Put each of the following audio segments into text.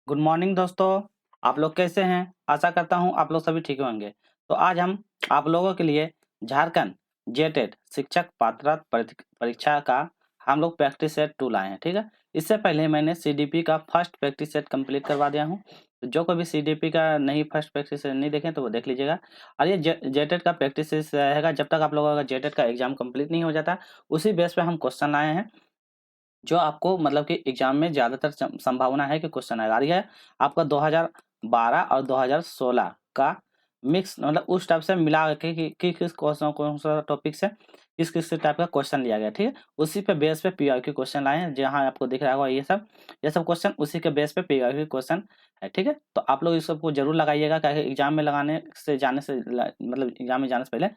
Good morning दोस्तों। आप लोग कैसे हैं? आशा करता हूँ आप लोग सभी ठीक होंगे। तो आज हम आप लोगों के लिए झारखंड जेटेट शिक्षक पात्रता परीक्षा का हम लोग प्रैक्टिस सेट 2 लाए हैं, ठीक है। इससे पहले मैंने सीडीपी का फर्स्ट प्रैक्टिस सेट कंप्लीट करवा दिया हूँ। तो जो कोई भी सीडीपी का नहीं फर्स्ट प्रैक्टिस सेट नहीं देखें तो वो देख लीजिएगा। और ये जेटेट का प्रैक्टिस सेट रहेगा जब तक आप लोगों का जेटेट का एग्जाम कंप्लीट नहीं हो जाता। उसी बेस पे हम क्वेश्चन लाए हैं जो आपको मतलब कि एग्जाम में ज़्यादातर संभावना है कि क्वेश्चन आएगा। और ये आपका 2012 और 2016 का मिक्स मतलब उस टाइप से मिला के कि किस कौन सा टॉपिक से किस टाइप का क्वेश्चन लिया गया, ठीक है। उसी पे बेस पे पीआईक्यू क्वेश्चन लाए हैं, जहाँ आपको दिख रहा होगा ये सब क्वेश्चन उसी के बेस पे पीआईक्यू क्वेश्चन है, ठीक है। तो आप लोग इस सबको जरूर लगाइएगा, क्या एग्जाम में मतलब एग्जाम में जाने से पहले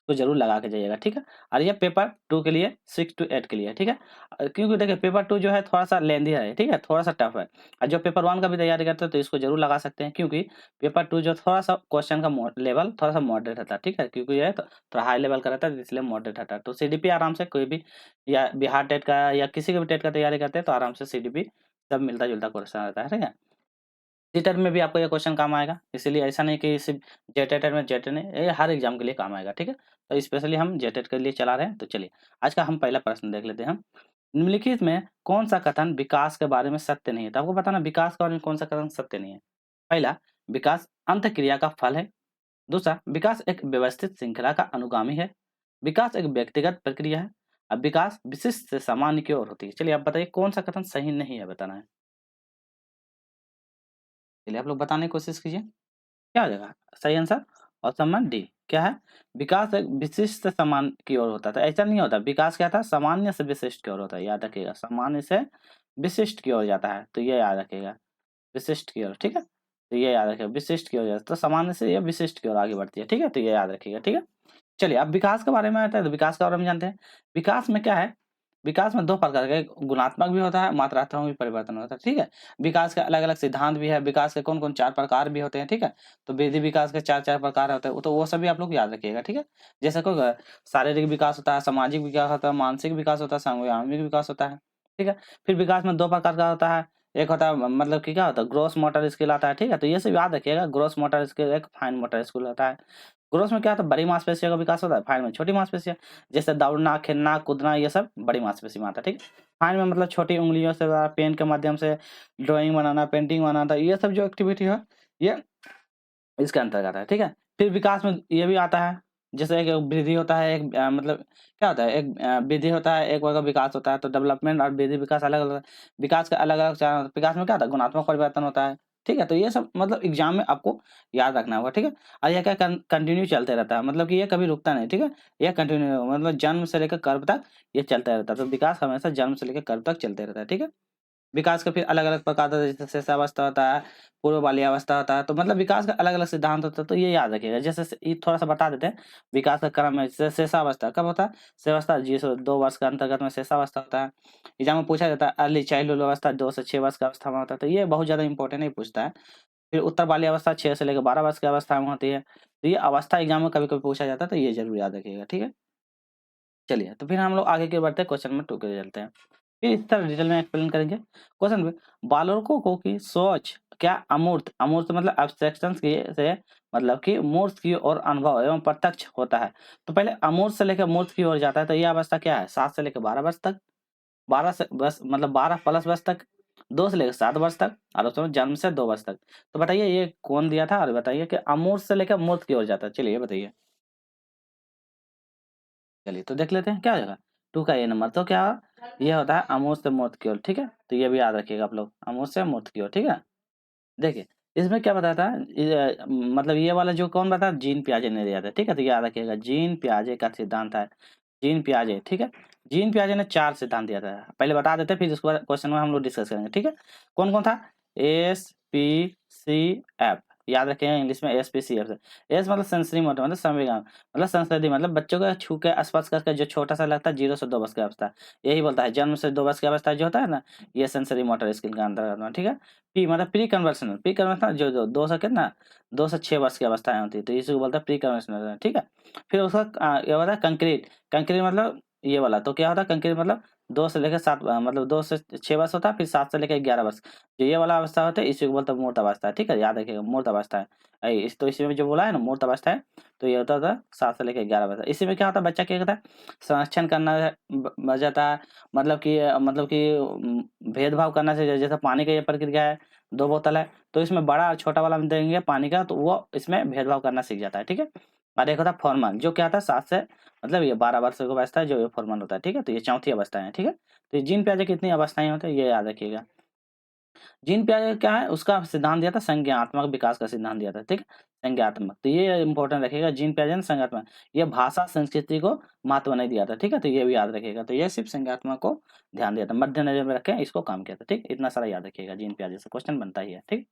तो जरूर लगा के जाइएगा, ठीक है। और ये पेपर 2 के लिए 6 to 8 के लिए, ठीक है। क्योंकि देखिए पेपर 2 जो है थोड़ा-सा लेंदी है, ठीक है, थोड़ा-सा टफ है। और जो पेपर 1 का भी तैयारी करते हैं तो इसको ज़रूर लगा सकते हैं, क्योंकि पेपर 2 जो थोड़ा-सा क्वेश्चन का लेवल थोड़ा-सा मॉडरेट रहता है, ठीक है। क्योंकि ये तो थोड़ा हाई लेवल का रहता है इसलिए मॉडरेट रहता है। तो सीडीपी आराम से कोई भी या बिहार टेट का या किसी के भी टेट का तैयारी करते हैं तो आराम से सीडीपी सब मिलता-जुलता क्वेश्चन रहता है, ठीक है। सीटेट में भी आपको ये क्वेश्चन काम आएगा, इसीलिए ऐसा नहीं कि सिर्फ जेटेट में जेटेट नहीं, ये हर एग्जाम के लिए काम आएगा, ठीक है। तो स्पेशली हम जेटेट के लिए चला रहे हैं। तो चलिए आज का हम पहला प्रश्न देख लेते हैं। निम्नलिखित में कौन सा कथन विकास के बारे में सत्य नहीं है? तो आपको बताना विकास के बारे में कौन सा कथन सत्य नहीं है। पहला, विकास अंतःक्रिया का फल है। दूसरा, विकास एक व्यवस्थित श्रृंखला का अनुगामी है। विकास एक व्यक्तिगत प्रक्रिया है। अब विकास विशिष्ट से सामान्य की ओर होती है। चलिए आप बताइए कौन सा कथन सही नहीं है, बताना है। चलिए आप लोग बताने की कोशिश कीजिए। क्या हो जाएगा सही आंसर? ऑप्शन नंबर डी क्या है? विकास एक विशिष्ट से सामान्य की ओर होता था। ऐसा नहीं होता, विकास क्या था? सामान्य से विशिष्ट की ओर होता है, याद रखिएगा। सामान्य से विशिष्ट की ओर जाता है, तो ये याद रखिएगा। विशिष्ट की ओर, ठीक है। तो ये याद रखिएगा, विशिष्ट की ओर जाता है तो सामान्य से ये विशिष्ट की ओर आगे बढ़ती है, ठीक है। तो ये याद रखिएगा, ठीक है। चलिए अब विकास के बारे में आता है तो विकास के बारे में जानते हैं। विकास में क्या है? विकास में 2 प्रकार का, एक गुणात्मक भी होता है, मात्रात्मक भी परिवर्तन होता है, ठीक है। विकास के अलग-अलग सिद्धांत भी है, विकास के कौन-कौन 4 प्रकार भी होते हैं, ठीक है। तो वृद्धि विकास के 4-4 प्रकार होते हैं, तो वो सभी आप लोग याद रखिएगा, ठीक है। जैसे कोई शारीरिक विकास होता है, सामाजिक विकास होता है, मानसिक विकास होता है, सामूहिक विकास होता है, ठीक है। फिर विकास में 2 प्रकार का होता है, एक होता है मतलब कि क्या होता है, ग्रॉस मोटर स्किल आता है, ठीक है। तो ये सब याद रखिएगा, ग्रॉस मोटर स्किल, एक फाइन मोटर स्किल होता है। ग्रोथ में क्या होता है? बड़ी मांसपेशियों का विकास होता है, फाइन में छोटी मांसपेशियाँ, जैसे दौड़ना, खेलना, कूदना, ये सब बड़ी मांसपेशी में आता है, ठीक है। फाइन में मतलब छोटी उंगलियों से पेन के माध्यम से ड्राइंग बनाना, पेंटिंग बनाना, ये सब जो एक्टिविटी है, ये इसके अंतर्गत है, ठीक है। फिर विकास में ये भी आता है, जैसे एक वृद्धि होता है, एक मतलब क्या होता है, एक वृद्धि होता है, एक वर्ग विकास होता है, तो डेवलपमेंट और वृद्धि विकास अलग-अलग विकास के अलग-अलग चरण। विकास में क्या होता है? गुणात्मक परिवर्तन होता है, ठीक है। तो ये सब मतलब एग्जाम में आपको याद रखना होगा, ठीक है। और ये क्या कंटिन्यू चलते रहता है, मतलब कि ये कभी रुकता नहीं, ठीक है। ये कंटिन्यू मतलब जन्म से लेकर कर्व तक ये चलता रहता है। तो विकास हमेशा जन्म से लेकर कर्व तक चलते रहता है, ठीक है। विकास के फिर अलग-अलग प्रकार होता है, जैसे शेषावस्था होता है, पूर्व बाल्यावस्था होता है, तो मतलब विकास का अलग-अलग सिद्धांत होता है, तो ये याद रखिएगा। जैसे ये थोड़ा-सा बता देते हैं, विकास का क्रम है, जैसे शेषावस्था कब होता है? शेषावस्था 0 से 2 वर्ष के अंतर्गत में शेषावस्था होता है। एग्जाम में पूछा जाता है अर्ली चाइल्डहुड अवस्था 2 से 6 वर्ष की अवस्था में होता है, तो ये बहुत ज़्यादा इंपॉर्टेंट नहीं पूछता है। फिर उत्तर बाल्यावस्था 6 से लेकर 12 वर्ष की अवस्था में होती है, तो ये अवस्था एग्जाम में कभी-कभी पूछा जाता है, तो ये ज़रूर याद रखिएगा, ठीक है। चलिए, तो फिर हम लोग आगे की बढ़ते हैं, क्वेश्चन नंबर 2 के लिए चलते हैं। फिर इस तरह डिटेल में एक्सप्लेन करेंगे। क्वेश्चन में बालकों को की सोच क्या अमूर्त अमूर्त मतलब एब्स्ट्रैक्शंस की से मतलब कि मूर्त की ओर अनुभव एवं प्रत्यक्ष होता है। तो पहले अमूर्त से लेकर मूर्त की ओर जाता है, तो ये अवस्था क्या है? 7 से लेकर 12 वर्ष तक, 12 से बस मतलब 12 प्लस वर्ष तक, 2 से लेकर 7 वर्ष तक, और उसमें जन्म से 2 वर्ष तक। तो बताइए ये कौन दिया था और बताइए कि अमूर्त से लेकर मूर्त की ओर जाता है। चलिए ये बताइए। चलिए तो देख लेते हैं क्या हो जाएगा। 2 का ए नंबर तो क्या ये होता है अमूर्त से मूर्त की ओर, ठीक है। तो ये भी याद रखिएगा आप लोग, अमूर्त से मूर्त की ओर, ठीक है। देखिए इसमें क्या बताया था, मतलब ये वाला जो कौन बताया, जीन पियाजे ने दिया था, ठीक है। तो याद रखिएगा जीन पियाजे का सिद्धांत है, जीन पियाजे, ठीक है। जीन पियाजे ने 4 सिद्धांत दिया था, पहले बता देते हैं, फिर उसके बाद क्वेश्चन में हम लोग डिस्कस करेंगे, ठीक है। कौन कौन था? SPCF, याद रखेंगे इंग्लिश में SPCF से। एस मतलब सेंसरी मोटर मतलब संवेदना मतलब संस्कृति मतलब बच्चों को छू के स्पर्श करके जो छोटा सा लगता है 0 से 2 वर्ष की अवस्था, यही बोलता है जन्म से 2 वर्ष की अवस्था जो होता है ना, ये सेंसरी मोटर स्किल का अंतर्गत में, ठीक है। पी मतलब प्री कन्वर्सनल जो जो 2 से कितना 2 से 6 वर्ष की अवस्थाएं होती है, तो इसी को बोलता है प्री कन्वर्सनल, ठीक है। फिर उसका ये होता है कंक्रीट, कंक्रीट मतलब ये वाला, तो क्या होता है कंक्रीट मतलब 2 से लेकर 7 मतलब 2 से 6 वर्ष होता है, फिर 7 से लेकर 11 वर्ष। जो ये वाला अवस्था होता है इसी को बोलते हैं मूर्त अवस्था, ठीक है, याद रखिएगा मूर्त अवस्था है। इस तो इसी में जो बोला है ना मूर्त अवस्था है, तो ये होता था 7 से लेकर 11 वर्ष। इसी में क्या होता है, बच्चा क्या करता है, संरक्षण करना बच जाता है, मतलब कि भेदभाव करना चाहिए। जैसे पानी का ये प्रक्रिया है, 2 बोतल है, तो इसमें बड़ा और छोटा वाला में देंगे पानी का, तो वो इसमें भेदभाव करना सीख जाता है, ठीक है। और एक होता है फॉर्मल, जो क्या होता है 7 से मतलब ये 12 वर्ष की अवस्था है, जो ये फॉर्मल होता है, ठीक है। तो ये चौथी अवस्था है, ठीक है। तो ये जीन पियाजे कितनी अवस्थाएं होती है ये याद रखिएगा। जीन पियाजे क्या है, उसका सिद्धांत दिया था संज्ञानात्मक विकास का सिद्धांत दिया था, ठीक है, संज्ञानात्मक। तो ये इंपॉर्टेंट रखिएगा, जीन पियाजे ने संज्ञानात्मक, ये भाषा संस्कृति को महत्व नहीं दिया था, ठीक है। तो ये भी याद रखिएगा। तो ये सिर्फ संज्ञानात्मक को ध्यान दिया था, मध्य नजर में रखें, इसको काम किया था, ठीक। इतना सारा याद रखिएगा, जीन पियाजे से क्वेश्चन बनता ही है, ठीक।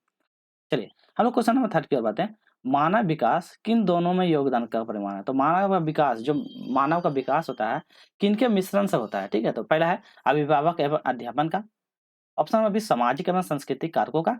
चलिए हम लोग क्वेश्चन नंबर 30 की ओर बढ़ते हैं। मानव विकास किन दोनों में योगदान का परिमाण है। तो मानव का विकास, जो मानव का विकास होता है किनके मिश्रण से होता है, ठीक है। तो पहला है अभिभावक एवं अध्यापन का, ऑप्शन नंबर बी सामाजिक एवं सांस्कृतिक कारकों का,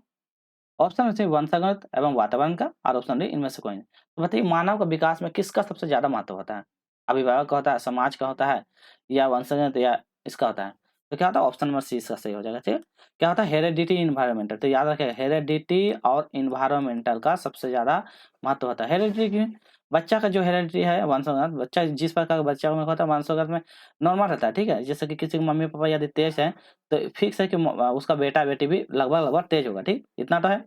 ऑप्शन नंबर सी वंशागत एवं वातावरण का, और ऑप्शन डी इनमें से कोई नहीं। तो बताइए मानव का विकास में किसका सबसे ज्यादा महत्व होता है, अभिभावक का होता है, समाज का होता है, या वंशागत, या इसका होता है। तो क्या होता है, ऑप्शन नंबर सी इसका सही हो जाएगा, ठीक है। क्या होता है, हेरेडिटी इन्वायरमेंटल। तो याद रखें हेरेडिटी और इन्वायरमेंटल का सबसे ज्यादा महत्व होता है। हेरेडिटी की बच्चा का जो हेरेडिटी है वंशागत, बच्चा जिस प्रकार का बच्चा में होता है वंशागत में नॉर्मल रहता है, ठीक है। जैसे कि किसी के मम्मी पापा यदि तेज है तो फिक्स है कि उसका बेटा बेटी भी लगभग लगभग तेज होगा, ठीक, इतना तो है।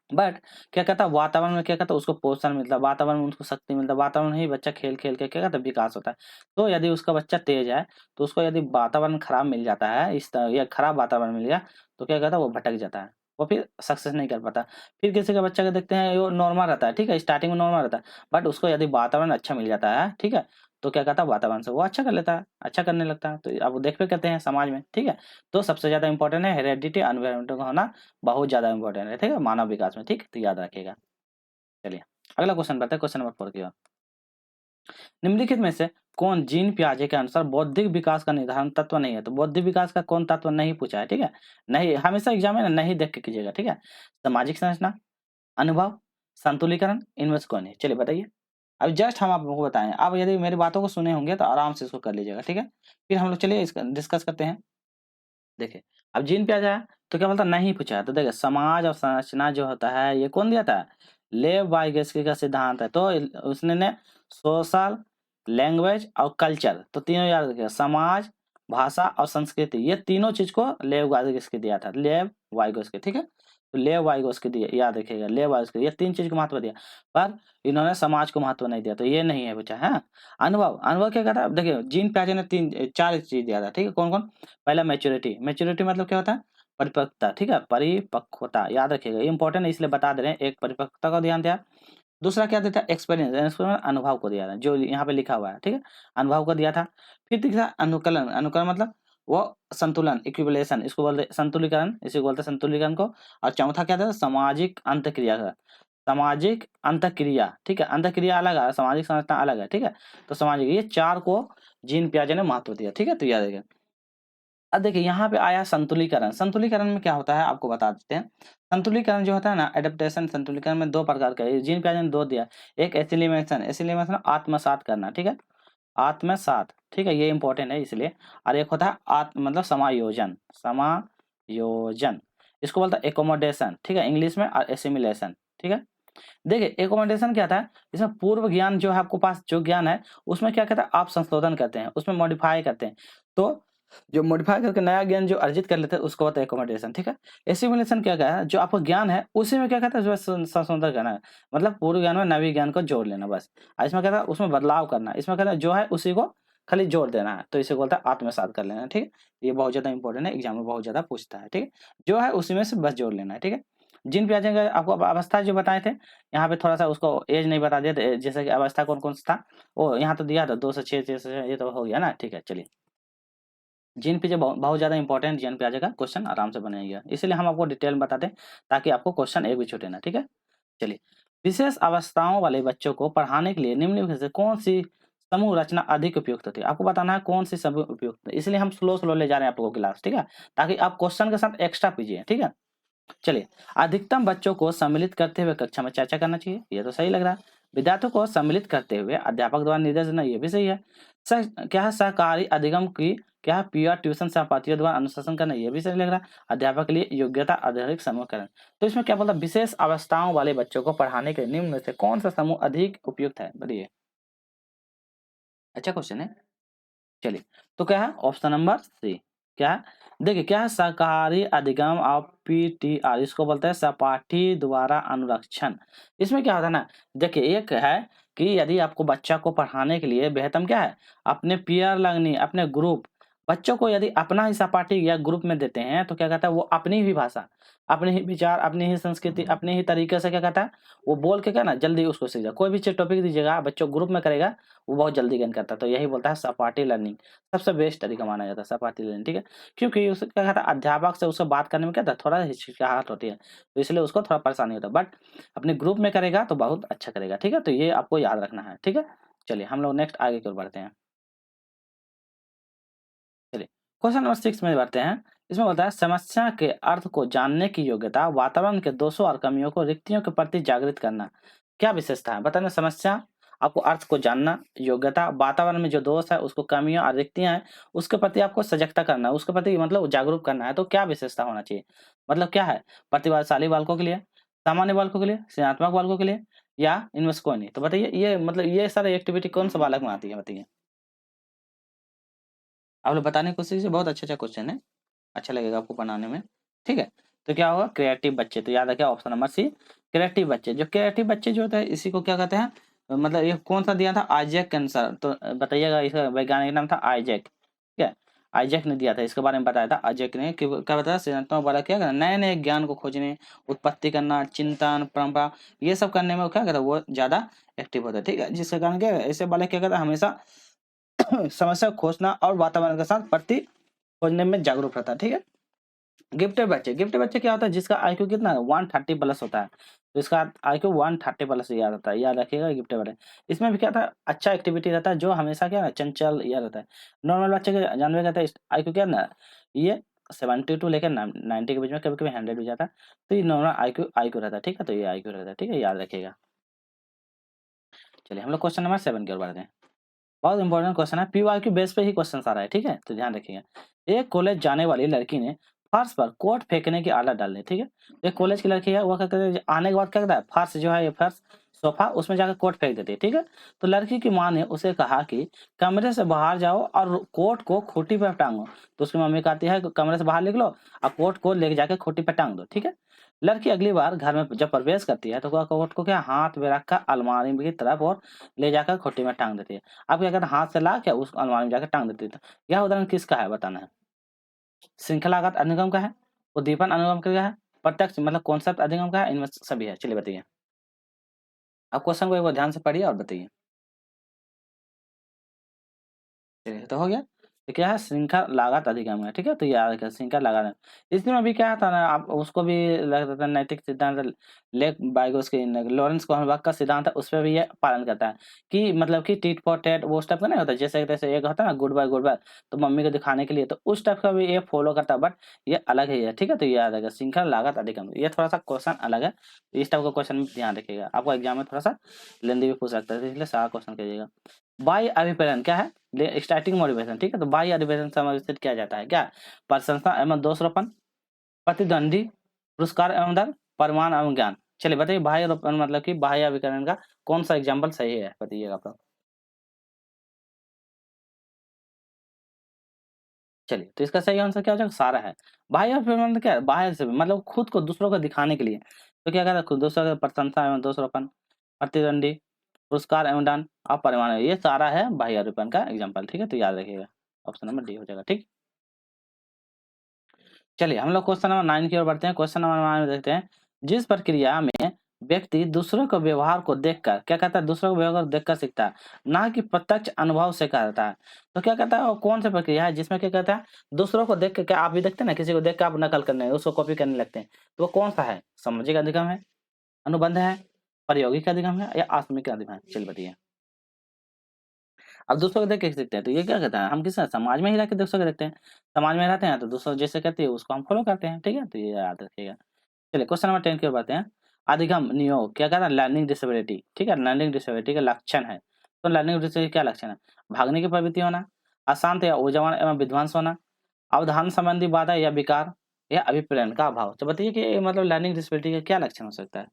बट क्या कहता है वातावरण में क्या कहता है उसको पोषण मिलता है, वातावरण में उसको शक्ति मिलता है, वातावरण में ही बच्चा खेल खेल के क्या कहता है विकास होता है। तो यदि उसका बच्चा तेज है तो उसको यदि वातावरण खराब मिल जाता है, इस तरह या खराब वातावरण मिल गया तो क्या कहता है वो भटक जाता है, वो फिर सक्सेस नहीं कर पाता। फिर किसी का बच्चा का देखते हैं वो नॉर्मल रहता है, ठीक है, स्टार्टिंग में नॉर्मल रहता है, बट उसको यदि वातावरण अच्छा मिल जाता है, ठीक है, तो क्या कहता है वातावरण से वो अच्छा कर लेता है, अच्छा करने लगता है। तो अब देख पे करते हैं समाज में, ठीक है। तो सबसे ज्यादा इंपॉर्टेंट है हेरेडिटी एनवायरमेंटल का होना, बहुत ज्यादा इंपॉर्टेंट है, ठीक है, मानव विकास में, ठीक, तो याद रखिएगा। चलिए अगला क्वेश्चन बढ़ते हैं, क्वेश्चन नंबर 4 की ओर। निम्नलिखित में से कौन जीन पियाजे के अनुसार बौद्धिक विकास का निर्धारण तत्व नहीं है। तो बौद्धिक विकास का कौन तत्व नहीं पूछा है, ठीक है, नहीं, हमेशा एग्जाम में ना नहीं देख के कीजिएगा, ठीक है। सामाजिक संरचना, अनुभव, संतुलीकरण, इनमें से कौन है, चलिए बताइए। अब जस्ट हम आपको बताएं, आप यदि मेरी बातों को सुने होंगे तो आराम से इसको कर लीजिएगा, ठीक है। फिर हम लोग चलिए इसका डिस्कस करते हैं। देखिए अब जीन पे आ जाए तो क्या बोलता नहीं पूछा है। तो देखिए समाज और संरचना जो होता है ये कौन दिया था, लेव वाइगस्की का सिद्धांत है। तो उसने ने सोशल, लैंग्वेज और कल्चर, तो तीनों याद रखिएगा, समाज, भाषा और संस्कृति, ये तीनों चीज को लेव वाइगस्की दिया था, लेव वाइगस्की, ठीक है। तो लेव वाइगस्की दिया, याद रखिएगा, लेव वाइगस्की, ये तीन चीज को महत्व दिया, पर इन्होंने समाज को महत्व नहीं दिया, तो ये नहीं है बच्चा है। अनुभव, अनुभव क्या कहता है, देखिए जीन पियाजे ने 4 चीज दिया था, ठीक है, कौन कौन। पहला मैच्योरिटी, मैच्योरिटी मतलब क्या होता है, परिपक्वता, ठीक है, परिपक्वता, याद रखिएगा, ये इंपॉर्टेंट है इसलिए बता दे रहे हैं। एक परिपक्वता का ध्यान दिया। दूसरा क्या देता है, एक्सपीरियंस, एक्सपीरियंस अनुभव को दिया था, जो यहाँ पे लिखा हुआ है, ठीक है, अनुभव को दिया था। फिर तीसरा अनुकलन, अनुकलन मतलब वो संतुलन, इक्विबलेशन, इसको बोलते संतुलीकरण, इसी को बोलते हैं संतुलीकरण को। और चौथा क्या था, सामाजिक अंतक्रिया का, सामाजिक अंतक्रिया, ठीक है, अंतक्रिया अलग है, सामाजिक संरचना अलग है, ठीक है। तो सामाजिक, ये 4 को जीन पियाजे ने महत्व दिया, ठीक है, तो याद रखिए। अब देखिए यहाँ पे आया संतुलीकरण, संतुलीकरण में क्या होता है आपको बता देते हैं। संतुलीकरण जो होता है ना, एडेप्टेशन, संतुलीकरण में 2 प्रकार का है, जीन पियाजे ने 2 दिया। एक एसिलिमेशन, एसिलिमेशन आत्मसात करना, ठीक है, आत्मसात, ठीक है, ये इंपॉर्टेंट है इसलिए। और एक होता है आत्म मतलब समायोजन, समायोजन, इसको बोलता है एकोमोडेशन, ठीक है, इंग्लिश में, और एसिमिलेशन, ठीक है। देखिए एकोमोडेशन क्या था, इसमें पूर्व ज्ञान जो है आपको पास जो ज्ञान है उसमें क्या कहता है आप संशोधन करते हैं, उसमें मॉडिफाई करते हैं। तो जो मॉडिफाई करके नया ज्ञान जो अर्जित कर लेते हैं उसको होता है एकोमोडेशन, ठीक है। एसिमुलेशन क्या है, जो आपको ज्ञान है उसी में क्या कहता है जो संशोधन करना है, मतलब पूर्व ज्ञान में नवी ज्ञान को जोड़ लेना बस। और इसमें कहता है उसमें बदलाव करना, इसमें कहता है जो है उसी को खाली जोड़ देना है, तो इसे बोलता है आत्मसात कर लेना, ठीक है। ये बहुत ज्यादा इंपॉर्टेंट है, एग्जाम में बहुत ज्यादा पूछता है, ठीक है, जो है उसी में से बस जोड़ लेना है, ठीक है। जिन पियाजे का आपको अवस्था जो बताए थे, यहाँ पे थोड़ा सा उसको एज नहीं बता दिया, जैसे कि अवस्था कौन कौन सा था, वो यहाँ तो दिया था 2 से 6, 6 से 6, ये तो हो गया ना, ठीक है। चलिए जीन पियाजे बहुत ज्यादा इंपॉर्टेंट, जीन पियाजे का क्वेश्चन आराम से बनेगा, इसलिए हम आपको डिटेल में बताते हैं ताकि आपको क्वेश्चन एक भी छूटे ना, ठीक है। चलिए विशेष अवस्थाओं वाले बच्चों को पढ़ाने के लिए निम्नलिखित से कौन सी समूह रचना अधिक उपयुक्त होती है, आपको बताना है कौन सी समूह उपयुक्त है, इसलिए हम स्लो स्लो ले जा रहे हैं आप लोगों की क्लास, ठीक है, ताकि आप क्वेश्चन के साथ एक्स्ट्रा कीजिए, ठीक है। चलिए अधिकतम बच्चों को सम्मिलित करते हुए कक्षा में चर्चा करना चाहिए, ये तो सही लग रहा है। विद्यार्थियों को सम्मिलित करते हुए अध्यापक द्वारा निर्देश देना, ये भी सही है। क्या है, सहकारी अधिगम की क्या है प्योर ट्यूशन सहपाठियों द्वारा अनुशासन करना, ये भी सही लग रहा है। अध्यापक के लिए योग्यता आधारित समूहकरण, तो इसमें क्या बोलता है विशेष अवस्थाओं वाले बच्चों को पढ़ाने के निम्न में से कौन सा समूह अधिक उपयुक्त है, बताइए। अच्छा क्वेश्चन है। चलिए, तो क्या है ऑप्शन नंबर सी, क्या है देखिए क्या है शाकाहारी अधिगम ऑफ पीटीआर, इसको बोलते हैं सहपाठी द्वारा अनुरक्षण। इसमें क्या होता है ना, देखिए एक है कि यदि आपको बच्चा को पढ़ाने के लिए बेहतर क्या है अपने पीयर लगनी अपने ग्रुप बच्चों को यदि अपना ही सहपाठी या ग्रुप में देते हैं तो क्या कहता है वो अपनी ही भाषा अपने ही विचार अपनी ही संस्कृति अपने ही तरीके से क्या कहता है वो बोल के क्या ना जल्दी उसको सीख जाए। कोई भी चीज टॉपिक दीजिएगा बच्चों ग्रुप में करेगा वो बहुत जल्दी गेन करता है, तो यही बोलता है सहपाठी लर्निंग सबसे बेस्ट तरीका माना जाता है सहपाठी लर्निंग, ठीक है। क्योंकि उसका क्या कहता है अध्यापक से उससे बात करने में क्या था थोड़ा हिचकिचाहट होती है, तो इसलिए उसको थोड़ा परेशानी होता है, बट अपने ग्रुप में करेगा तो बहुत अच्छा करेगा, ठीक है। तो ये आपको याद रखना है, ठीक है। चलिए हम लोग नेक्स्ट आगे की ओर बढ़ते हैं। चलिए क्वेश्चन नंबर 6 में बढ़ते हैं। इसमें होता है समस्या के अर्थ को जानने की योग्यता, वातावरण के दोषों और कमियों को रिक्तियों के प्रति जागृत करना, क्या विशेषता है बताना। समस्या आपको अर्थ को जानना, योग्यता वातावरण में जो दोष है उसको कमियां और रिक्तियां हैं उसके प्रति आपको सजगता करना, उसके प्रति मतलब जागरूक करना है, तो क्या विशेषता होना चाहिए मतलब क्या है प्रतिभाशाली बालकों के लिए, सामान्य बालकों के लिए, सृजनात्मक बालकों के लिए या इनमें से कोई नहीं, तो बताइए ये मतलब ये सारे एक्टिविटी कौन सा बालक में आती है बताइए। आप लोग बताने की कोशिश कीजिए, बहुत अच्छा-अच्छा क्वेश्चन है, अच्छा लगेगा आपको बनाने में, ठीक है। तो क्या होगा क्रिएटिव बच्चे, तो याद रखिए ऑप्शन नंबर सी क्रिएटिव बच्चे। जो क्रिएटिव बच्चे जो होते हैं इसी को क्या कहते हैं मतलब ये कौन-सा दिया था आइजैक कैंसर, तो बताइएगा इसका वैज्ञानिक नाम था आइजैक, ठीक है। आइजैक ने दिया था, इसके बारे में बताया था आइजैक ने कि क्या बताया सृजनात्मक बालक क्या करना नए-नए ज्ञान को खोजने, उत्पत्ति करना, चिंतन, परंपरा ये सब करने में वो क्या करता है वो ज़्यादा एक्टिव होता है, ठीक है। जिसके कारण क्या है ऐसे बालक क्या करता है हमेशा समस्या को खोजना और वातावरण के साथ प्रति खोजने में जागरूक रहता है, ठीक है। गिफ्टेड बच्चे क्या होता है जिसका आईक्यू कितना है 130 प्लस होता है, तो इसका आईक्यू 130 प्लस याद होता है, याद रखिएगा गिफ्टेड बच्चे। इसमें भी क्या था अच्छा एक्टिविटी रहता है जो हमेशा क्या है चंचल यह रहता है। नॉर्मल बच्चे के जानवे कहता है आईक्यू क्या है ना ये 72 लेकर 90 के बीच में कभी कभी 100 भी जाता है, तो ये नॉर्मल आईक्यू आईक्यू रहता है, ठीक है। तो ये आईक्यू रहता है, ठीक है, याद रखिएगा। चलिए हम लोग क्वेश्चन नंबर 7 की ओर बढ़ते हैं। बहुत इंपॉर्टेंट क्वेश्चन है, पीवाईक्यू बेस पे ही क्वेश्चन आ रहा है, ठीक है, तो ध्यान रखिएगा। एक कॉलेज जाने वाली लड़की ने फर्श पर कोट फेंकने की आदत डाल दी, ठीक है। एक कॉलेज की लड़की है वो क्या करती है आने के बाद क्या करता है फर्श जो है ये फर्श सोफा उसमें जाकर कोट फेंक देती है, ठीक है। तो लड़की की माँ ने उसे कहा कि कमरे से बाहर जाओ और कोट को खूंटी पर टांगो, तो उसकी मम्मी कहती है कि कमरे से बाहर निकलो और कोट को लेके जाके खूंटी पर टांग दो, ठीक है। लड़की अगली बार घर में जब प्रवेश करती है तो कोट को क्या हाथ में रखकर अलमारी की तरफ और ले जाकर खूंटी में टांग देती है। आप क्या करते हैं हाथ से ला के उस अलमारी में जाकर टांग देते थे। यह उदाहरण किसका है बताना है। श्रृंखलागत अधिगम का है, उद्दीपन अनुगम का है, प्रत्यक्ष मतलब कॉन्सेप्ट अधिगम का है, इनमें सभी है। चलिए बताइए। आप क्वेश्चन को एक बार ध्यान से पढ़िए और बताइए। चलिए तो हो गया। तो क्या है श्रृंखला लागत अधिगम है, ठीक है। तो ये याद रखिए श्रृंखला लागत इसमें अभी क्या था ना आप उसको भी लगता था नैतिक सिद्धांत लेक बाइगोस्की लॉरेंस कोहनबर्ग का सिद्धांत है उस पे भी ये पालन करता है कि मतलब कि टिट फॉर टैट वो उस टाइप का नहीं होता जैसे तैसे एक होता है ना गुड बाय तो मम्मी को दिखाने के लिए तो उस टाइप का भी ये फॉलो करता है, बट ये अलग ही है, ठीक है। तो ये याद रखिएगा श्रृंखला लागत अधिगम ये थोड़ा सा क्वेश्चन अलग है, इस टाइप का क्वेश्चन में ध्यान रखिएगा। आपको एग्जाम में थोड़ा सा लेंदी भी पूछ सकता है इसलिए सारा क्वेश्चन करिएगा। बाह्य अभिप्रेरण क्या है स्टार्टिंग मोटिवेशन, ठीक है। तो बाह्य अभिप्रेरण समावेशित किया जाता है क्या प्रशंसा एवं दोषारोपण, प्रतिद्वंदी, पुरस्कार एवं दर, परमान एवं ज्ञान। चलिए बताइए बाह्य रोपण मतलब कि बाह्य अभिकरण का कौन सा एग्जाम्पल सही है बताइएगा आप लोग। चलिए तो इसका सही आंसर क्या हो जाएगा सारा है। बाह्य अभिप्रेरण मतलब क्या है बाहर से मतलब खुद को दूसरों को दिखाने के लिए, तो क्या कहता है खुद दूसरों की प्रशंसा एवं दोषारोपण, प्रतिद्वंदी, पुरस्कार एवं दान और परमान ये सारा है बाह्य अभिप्रेरण का एग्जाम्पल, ठीक है। तो याद रखिएगा ऑप्शन नंबर डी हो जाएगा, ठीक। चलिए हम लोग क्वेश्चन नंबर 9 की ओर बढ़ते हैं। क्वेश्चन नंबर 9 में देखते हैं जिस प्रक्रिया में व्यक्ति दूसरों के व्यवहार को देखकर क्या कहता है दूसरों के व्यवहार को देखकर सीखता है ना कि प्रत्यक्ष अनुभव से कहता है, तो क्या कहता है वो कौन सी प्रक्रिया है जिसमें क्या कहता है दूसरों को देख के क्या आप भी देखते हैं ना किसी को देख के आप नकल करने उसको कॉपी करने लगते हैं, तो वो कौन सा है सामाजिक अधिगम है, अनुबंध है, प्रायोगिक अधिगम है या आत्मिक अधिगम है। चलिए बताइए। अब दूसरों को देख के सीखते हैं तो ये क्या कहता है हम किस समाज में ही रह के दूसरों को देखते हैं, समाज में रहते हैं तो दूसरों जैसे कहते हैं उसको हम फॉलो करते हैं, ठीक है। तो ये याद रखिएगा। चलिए क्वेश्चन नंबर 10 की ओर बढ़ते हैं। अधिगम नियोग क्या कहता है लर्निंग डिसेबिलिटी, ठीक है। लर्निंग डिसेबिलिटी का लक्षण है, तो लर्निंग डिसेबिलिटी क्या लक्षण है भागने की प्रवृत्ति होना, अशांत या ऊर्जावान एवं विध्वंस होना, अवधान संबंधी बाधा या विकार, या अभिप्रेरण का अभाव। तो बताइए कि मतलब लर्निंग डिसेबिलिटी का क्या लक्षण हो सकता है?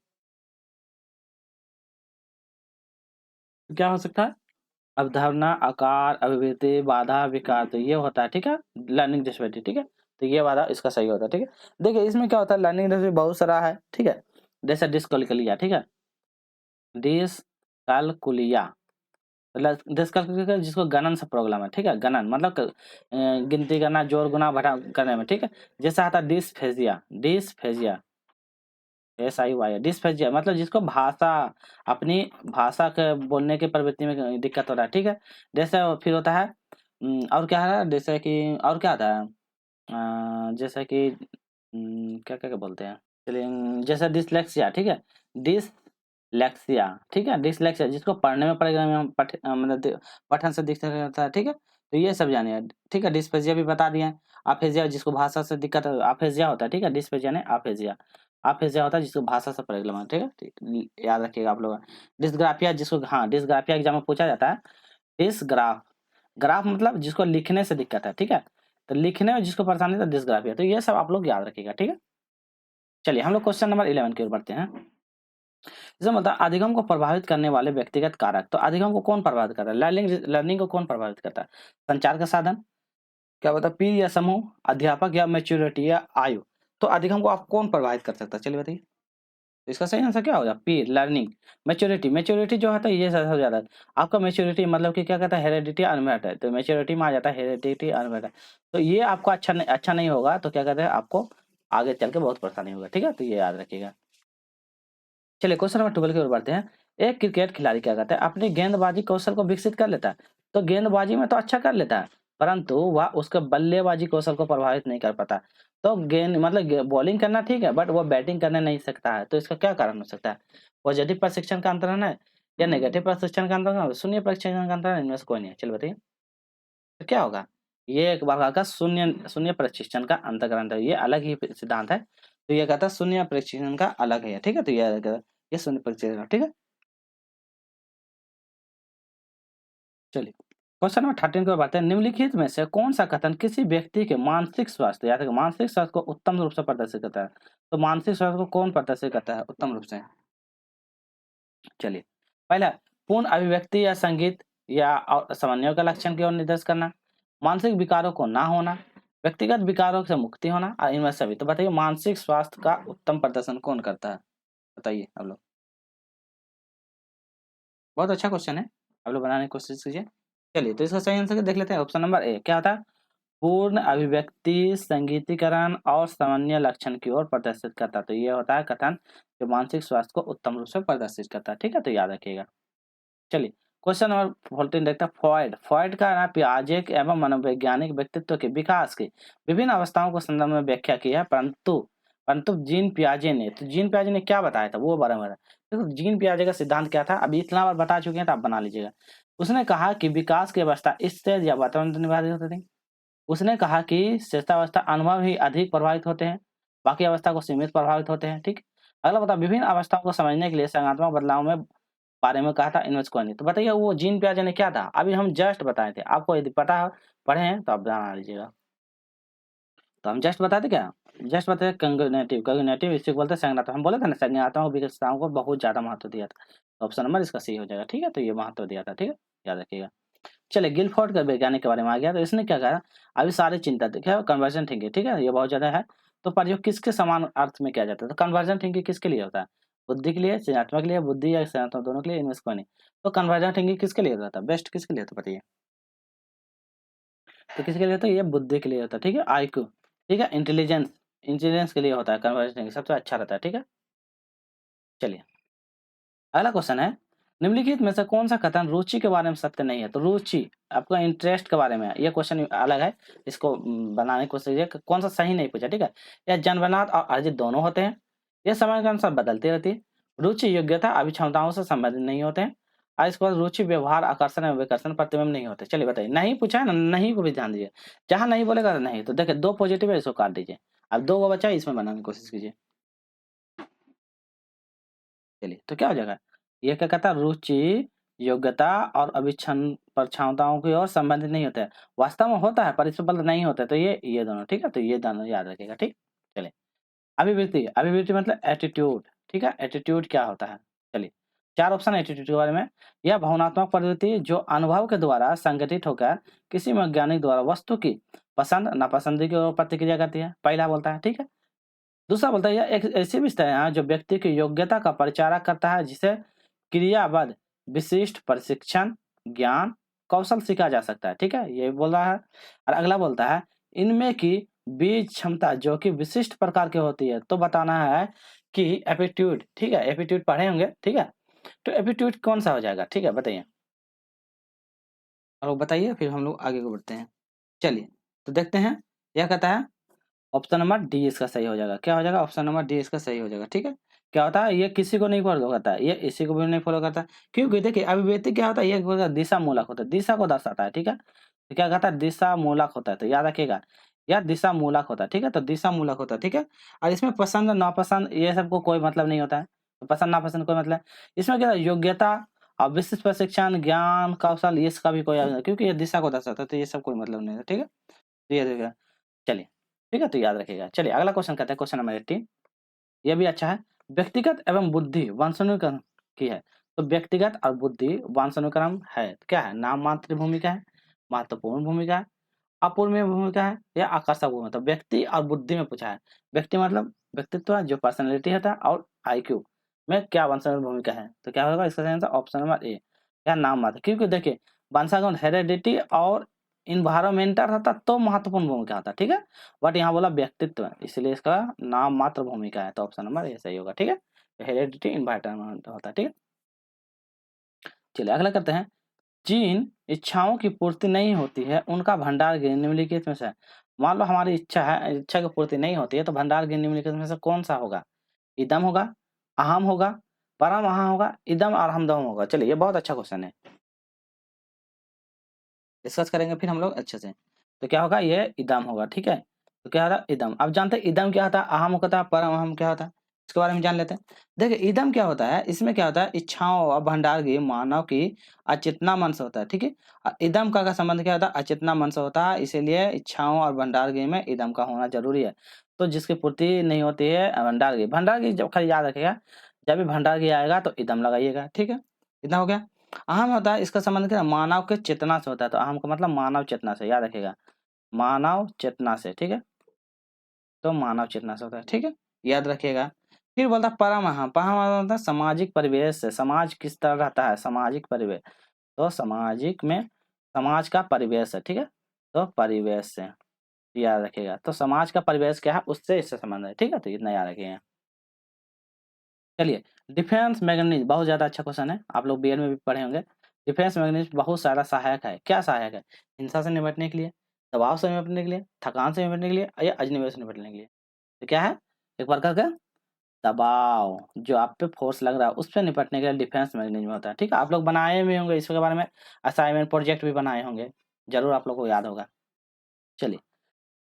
क्या हो सकता है? अवधारणा, आकार, अभिव्यक्ति, बाधा, विकार, तो ये होता है, ठीक है, लर्निंग डिसेबिलिटी, ठीक है। तो ये वाला इसका सही होता है, ठीक है। देखिए इसमें क्या होता है, लर्निंग डिसेबिलिटी बहुत सारा है, ठीक है। जैसे डिस्कैलकुलिया, ठीक है, डिस्कैलकुलिया मतलब डिस्कैलकुलिया जिसको गणन से प्रॉब्लम है, ठीक है, गणन मतलब गिनती करना, जोड़ गुणा घटा करने में, ठीक है। जैसा आता है डिस्फेजिया, डिस्फेजिया, SIY डिस्फेजिया मतलब जिसको भाषा, अपनी भाषा के बोलने की प्रवृत्ति में दिक्कत हो रहा है, ठीक है। जैसे फिर होता है और क्या है, जैसे कि और क्या आता है, जैसे कि क्या-क्या बोलते हैं? चलिए जैसे डिस्लेक्सिया, ठीक है, डिसलेक्सिया, ठीक है, डिसलेक्सिया जिसको पढ़ने में मतलब पठन से दिक्कत रहता है, ठीक है। तो ये सब जानिए, ठीक है। डिस्फेजिया भी बता दिए। अफेजिया जिसको भाषा से दिक्कत है, अफेजिया होता है, ठीक है। डिस्फेजिया नहीं, अफेजिया। अफेजिया होता है जिसको भाषा से प्रॉब्लम है, ठीक है। याद रखिएगा आप लोग। डिस्ग्राफिया जिसको, हाँ, डिस्ग्राफिया एग्जाम में पूछा जाता है। डिसग्राफ, ग्राफ मतलब जिसको लिखने से दिक्कत है, ठीक है। तो लिखने में जिसको परेशानी है तो डिस्ग्राफिया। तो ये सब आप लोग याद रखिएगा, ठीक है। चलिए हम लोग क्वेश्चन नंबर 11 की ओर बढ़ते हैं। जैसे मतलब अधिगम को प्रभावित करने वाले व्यक्तिगत कारक, तो अधिगम को कौन प्रभावित करता है? लर्निंग लर्निंग को कौन प्रभावित करता है? संचार का साधन, क्या बता, पीढ़ या समूह, अध्यापक या मैच्योरिटी या आयु। तो अधिगम को आप कौन प्रभावित कर सकता है, चलिए बताइए। तो इसका सही आंसर क्या होगा? पीढ़, लर्निंग। मैच्योरिटी, मैच्योरिटी जो होता है ये सबसे ज्यादा है। आपका मैच्योरिटी मतलब कि क्या कहता है, हेरेडिटी अनमेरिट है, तो मैच्योरिटी में आ जाता है हेरेडिटी अनमेरिट है। तो ये आपको अच्छा नहीं होगा, तो क्या कहते हैं, आपको आगे चल के बहुत परेशानी होगा, ठीक है। तो ये याद रखिएगा। चलिए क्वेश्चन नंबर 12 की ओर बढ़ते हैं। एक क्रिकेट खिलाड़ी क्या करता है, अपनी गेंदबाजी कौशल को विकसित कर लेता है। तो गेंदबाजी में तो अच्छा कर लेता है, परंतु वह उसके बल्लेबाजी कौशल को प्रभावित नहीं कर पाता। तो गेंद मतलब बॉलिंग करना ठीक है, बट वो बैटिंग करने नहीं सकता है। तो इसका क्या कारण हो सकता है? पॉजिटिव प्रशिक्षण का अंतरण है या नेगेटिव प्रशिक्षण का अंतरण है, शून्य प्रशिक्षण का अंतरण है, इनमें से कोई नहीं है। चलिए बताइए तो क्या होगा? ये एक प्रकार का शून्य शून्य प्रशिक्षण का अंतर्ग्रंथ है, ये अलग ही सिद्धांत है। तो ये कहता है शून्य प्रशिक्षण का अलग है, ठीक है। तो ये शून्य प्रशिक्षण, ठीक है। चलिए क्वेश्चन नंबर 13 की ओर बढ़ते हैं। निम्नलिखित में से कौन सा कथन किसी व्यक्ति के मानसिक स्वास्थ्य, याद रखिए मानसिक स्वास्थ्य को उत्तम रूप से प्रदर्शित करता है? तो मानसिक स्वास्थ्य को कौन प्रदर्शित करता है उत्तम रूप से? चलिए पहला, पूर्ण अभिव्यक्ति या संगीत या समन्वय का लक्षण की ओर निर्देश करना, मानसिक विकारों को ना होना, व्यक्तिगत विकारों से मुक्ति होना, और इनमें सभी। तो बताइए मानसिक स्वास्थ्य का उत्तम प्रदर्शन कौन करता है? बताइए आप लोग। बहुत अच्छा क्वेश्चन है, आप लोग बनाने की कोशिश कीजिए। चलिए तो इसका सही आंसर देख लेते हैं। ऑप्शन नंबर ए क्या होता है? पूर्ण अभिव्यक्ति, संगीतीकरण और सामान्य लक्षण की ओर प्रदर्शित करता है। तो ये होता है कथन जो मानसिक स्वास्थ्य को उत्तम रूप से प्रदर्शित करता है, ठीक है। तो याद रखिएगा। चलिए क्वेश्चन नंबर 14 देखते हैं। फ्रॉइड, फ्रॉइड का ना पियाजे एवं मनोवैज्ञानिक व्यक्तित्व के विकास के विभिन्न अवस्थाओं को संदर्भ में व्याख्या की है, परंतु परंतु जीन पियाजे ने, तो जीन पियाजे ने क्या बताया था वो बारे में देखो। जीन पियाजे का सिद्धांत क्या था, अभी इतना बार बता चुके हैं तो आप बना लीजिएगा। उसने कहा कि विकास की अवस्था इससे या वातावरण से निर्धारित होती थी। उसने कहा कि श्रेष्ठावस्था अनुभव ही अधिक प्रभावित होते हैं, बाकी अवस्था को सीमित प्रभावित होते हैं, ठीक। अगला बता, विभिन्न अवस्थाओं को समझने के लिए संज्ञानात्मक बदलाव में बारे में कहा था, इनमें से कोई नहीं। तो बताइए वो जीन पियाजे ने क्या था, अभी हम जस्ट बताए थे। आपको यदि पता है, पढ़े हैं तो आप बना लीजिएगा। तो हम जस्ट बताए थे क्या? जस्ट बताए कॉग्निटिव, कॉग्निटिव इसी को बोलते हैं संज्ञानात्मक। हम बोले थे ना संज्ञानात्मक विशेषताओं को बहुत ज़्यादा महत्व दिया था। तो ऑप्शन नंबर इसका सही हो जाएगा, ठीक है। तो ये महत्व दिया था, ठीक है, याद रखिएगा। चलिए गिलफोर्ड का वैज्ञानिक के बारे में आ गया। तो इसने क्या कहा, अभी सारी चिंता देखिए कन्वर्जन थिंकिंग, ठीक है, ये बहुत ज्यादा है। तो प्रयोग किसके समान अर्थ में किया जाता है? तो कन्वर्जन थिंकिंग किसके लिए होता है? बुद्धि के लिए, सृजनात्मक के लिए, बुद्धि या सृजनात्मक दोनों के लिए, इनमें से कोई नहीं। तो कन्वर्जन थिंकिंग किसके लिए होता है? बेस्ट किसके लिए होता है बताइए? तो किसके लिए होता है? ये बुद्धि के लिए होता है, ठीक है, आईक्यू, ठीक है, इंटेलिजेंस, इंटेलिजेंस के लिए होता है कन्वर्जन थिंकिंग, सबसे अच्छा रहता है, ठीक है। चलिए अगला क्वेश्चन है, निम्नलिखित में से कौन सा कथन रुचि के बारे में सत्य नहीं है? तो रुचि आपका इंटरेस्ट के बारे में है, ये क्वेश्चन अलग है। इसको बनाने की कोशिश कीजिए कौन सा सही नहीं पूछा, ठीक है। या जन्मजात और अर्जित दोनों होते हैं, ये समय के अनुसार बदलती रहती है, रुचि योग्यता अभिक्षमताओं से संबंधित नहीं होते हैं, और इसके बाद रुचि व्यवहार आकर्षण एवं विकर्षण प्रतिबिंब नहीं होते। चलिए बताइए, नहीं पूछा है ना, नहीं को भी ध्यान दीजिए। जहां नहीं बोलेगा तो नहीं, तो देखिए दो पॉजिटिव है, इसको काट दीजिए। अब दो को बचा है, इसमें बनाने की कोशिश कीजिए। चलिए तो क्या हो जाएगा, ये क्या कहता है, रुचि योग्यता और अभिक्षण क्षमताओं की ओर संबंधित नहीं होता है। वास्तव में होता है पर इस पर नहीं होता है, तो ये दोनों, ठीक है, तो ये दोनों याद रखिएगा, ठीक। चलिए, अभिवृत्ति, अभिवृत्ति मतलब एटीट्यूड, ठीक है, एटीट्यूड क्या होता है, चलिए 4 ऑप्शन है एटीट्यूड के बारे में। यह भावनात्मक प्रवृत्ति जो अनुभव के द्वारा संगठित होकर किसी वैज्ञानिक द्वारा वस्तु की पसंद नापसंद की ओर प्रतिक्रिया करती है, पहला बोलता है, ठीक है। दूसरा बोलता है यह एक ऐसी विषय है जो व्यक्ति की योग्यता का परिचारक करता है, जिसे क्रियाबद्ध विशिष्ट प्रशिक्षण ज्ञान कौशल सीखा जा सकता है, ठीक है, ये बोल रहा है। और अगला बोलता है इनमें की बीज क्षमता जो कि विशिष्ट प्रकार की होती है, तो बताना है कि एप्टीट्यूड, ठीक है, एप्टीट्यूड पढ़े होंगे, ठीक है, तो एप्टीट्यूड कौन सा हो जाएगा, ठीक है, बताइए, और बताइए फिर हम लोग आगे को बढ़ते हैं। चलिए, तो देखते हैं, यह कहता है ऑप्शन नंबर डी इसका सही हो जाएगा, क्या हो जाएगा, ऑप्शन नंबर डी इसका सही हो जाएगा, ठीक है। क्या होता है, ये किसी को नहीं फॉलो करता है, ये इसी को भी नहीं फॉलो करता है, क्योंकि देखिए अभिव्यक्ति क्या होता है, ये दिशा मूलक होता है, दिशा को दर्शाता है, ठीक है, तो क्या कहता है दिशा मूलक होता है, तो याद रखिएगा यह दिशा मूलक होता है, ठीक है, तो दिशा मूलक होता है, ठीक है। और इसमें पसंद नापसंद ये सबको कोई मतलब नहीं होता है, तो पसंद नापसंद कोई मतलब, इसमें क्या है योग्यता और विशिष्ट प्रशिक्षण ज्ञान कौशल इसका भी कोई, क्योंकि ये दिशा को दर्शाता है, तो ये सब कोई मतलब नहीं है, ठीक है, तो ये देखिएगा, चलिए, ठीक है, तो याद रखिएगा। चलिए अगला क्वेश्चन कहते हैं, क्वेश्चन नंबर 18, ये भी अच्छा है। व्यक्तिगत एवं बुद्धि वंशानुक्रम की है, तो व्यक्तिगत और बुद्धि वंशानुक्रम है, क्या है, नाम मात्र भूमिका है, महत्वपूर्ण भूमिका है, अपूर्णीय भूमिका है या आकर्षक भूमिका, तो व्यक्ति और बुद्धि में पूछा है। व्यक्ति मतलब व्यक्तित्व जो पर्सनैलिटी होता है, और आईक्यू में क्या वंशानुक्रम भूमिका है, तो क्या होगा इसका सही आंसर ऑप्शन नंबर ए, क्या नाम मात्र, क्योंकि देखिए वंशानुक्रम हेरेडिटी और इन्वायरमेंटल रहता तो महत्वपूर्ण भूमिका होता, ठीक है, बट यहाँ बोला व्यक्तित्व, इसलिए इसका नाम मात्र भूमिका है, तो ऑप्शन नंबर ए सही होगा, ठीक है, हेरेडिटी इन्वायरमेंट होता है, ठीक है। चलिए अगला करते हैं, जिन इच्छाओं की पूर्ति नहीं होती है उनका भंडार निम्नलिखित में से है। मान लो हमारी इच्छा है, इच्छा की पूर्ति नहीं होती है, तो भंडार निम्नलिखित में से कौन सा होगा, इदम होगा, अहम होगा, परम अहम होगा, इदम और हमदम होगा। चलिए ये बहुत अच्छा क्वेश्चन है, डिस्कस करेंगे फिर हम लोग अच्छे से। तो क्या होगा, ये इदम होगा, ठीक है, तो क्या होगा इदम। अब जानते हैं इदम क्या होता है, अहम होता है, परम अहम क्या होता है, इसके बारे में जान लेते हैं। देखिए इदम क्या होता है, इसमें क्या होता है इच्छाओं और भंडार की मानव की अचेतना मन से होता है, ठीक है। इदम का संबंध क्या होता है, अचेतना मन से होता है, इसीलिए इच्छाओं और भंडार की में इदम का होना जरूरी है। तो जिसकी पूर्ति नहीं होती है भंडार की जब खाली याद रखेगा, जब भी भंडार की आएगा तो इदम लगाइएगा, ठीक है, इतना हो गया। अहम होता है, इसका संबंध क्या है मानव के चेतना से होता है, तो अहम का मतलब मानव चेतना से, याद रखिएगा मानव चेतना से, ठीक है, तो मानव चेतना से होता है, ठीक है, याद रखिएगा। फिर बोलता है परम अहम, परम अहम होता है सामाजिक परिवेश से, समाज किस तरह रहता है, सामाजिक परिवेश, तो सामाजिक में समाज का परिवेश है, ठीक है, तो परिवेश से याद रखिएगा, तो समाज का परिवेश क्या है उससे इससे संबंध है, ठीक है, तो इतना याद रखिएगा। चलिए, डिफेंस मैकेनिज्म बहुत ज़्यादा अच्छा क्वेश्चन है, आप लोग बीएड में भी पढ़े होंगे। डिफेंस मैकेनिज्म बहुत सारा सहायक है, क्या सहायक है, हिंसा से निपटने के लिए, दबाव से निपटने के लिए, थकान से निपटने के लिए या अजनबी से निपटने के लिए, तो क्या है एक प्रकार का दबाव जो आप पे फोर्स लग रहा है उससे निपटने के लिए डिफेंस मैकेनिज्म होता है, ठीक है, आप लोग बनाए भी होंगे इसके बारे में, असाइनमेंट प्रोजेक्ट भी बनाए होंगे, जरूर आप लोग को याद होगा। चलिए,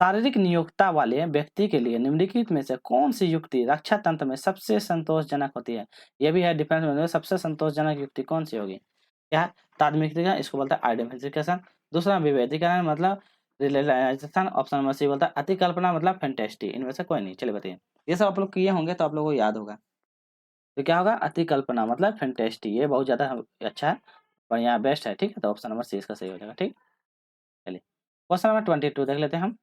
शारीरिक नियोक्ता वाले व्यक्ति के लिए निम्नलिखित में से कौन सी युक्ति रक्षा तंत्र में सबसे संतोषजनक होती है, ये भी है डिफेंस में सबसे संतोषजनक युक्ति कौन सी होगी, क्या है तात्मिकता, इसको बोलता है आइडेंटिफिकेशन, दूसरा विभेदीकरण मतलब रियलाइजेशन, ऑप्शन नंबर सी बोलता है अतिकल्पना मतलब फैंटेस्टी, इनमें से कोई नहीं। चलिए बताइए, ये सब आप लोग किए होंगे तो आप लोगों को याद होगा, तो क्या होगा अतिकल्पना मतलब फैंटेस्टी, ये बहुत ज्यादा अच्छा है, बढ़िया बेस्ट है, ठीक है, तो ऑप्शन नंबर सी इसका सही हो जाएगा, ठीक। चलिए क्वेश्चन नंबर 22 देख लेते हैं हम।